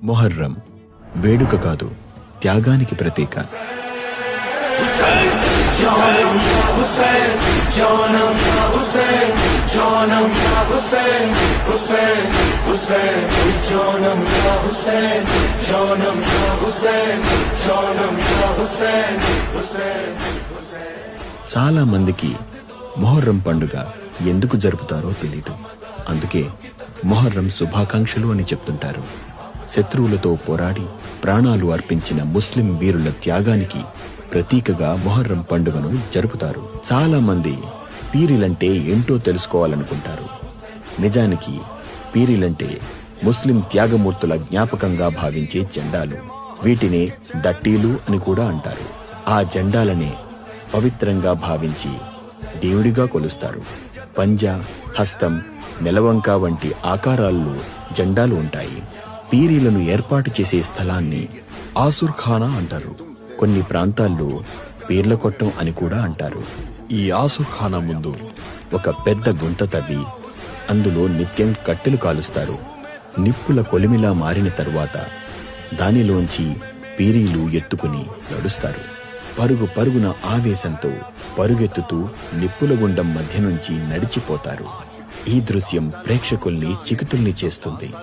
మొహర్రం వేడుక కాదు, త్యాగానికి ప్రతీక. చాలా మందికి మొహర్రం పండుగ ఎందుకు జరుపుతారో తెలీదు. అందుకే మొహర్రం శుభాకాంక్షలు అని చెప్తుంటారు. శత్రువులతో పోరాడి ప్రాణాలు అర్పించిన ముస్లిం వీరుల త్యాగానికి ప్రతీకగా మొహర్రం పండుగను జరుపుతారు. చాలా మంది పీరీలంటే ఏంటో తెలుసుకోవాలనుకుంటారు. నిజానికి పీరీలంటే ముస్లిం త్యాగమూర్తుల జ్ఞాపకంగా భావించే జెండాలు. వీటినే దట్టీలు అని కూడా అంటారు. ఆ జెండాలనే పవిత్రంగా భావించి దేవుడిగా కొలుస్తారు. పంజా, హస్తం, నెలవంక వంటి ఆకారాల్లో జెండాలు ఉంటాయి. పీరీలను ఏర్పాటు చేసే స్థలాన్ని ఆసుర్ఖానా అంటారు. కొన్ని ప్రాంతాల్లో పీర్ల కొట్టం అని కూడా అంటారు. ఈ ఆసుర్ఖానా ముందు ఒక పెద్ద గుంత తవ్వి అందులో నిత్యం కట్టెలు కాలుస్తారు. నిప్పుల కొలిమిలా మారిన తరువాత దానిలోంచి పీరీలు ఎత్తుకుని నడుస్తారు. పరుగు పరుగున ఆవేశంతో పరుగెత్తుతూ నిప్పుల గుండం మధ్య నుంచి నడిచిపోతారు. ఈ దృశ్యం ప్రేక్షకుల్ని చికితుల్ని చేస్తుంది.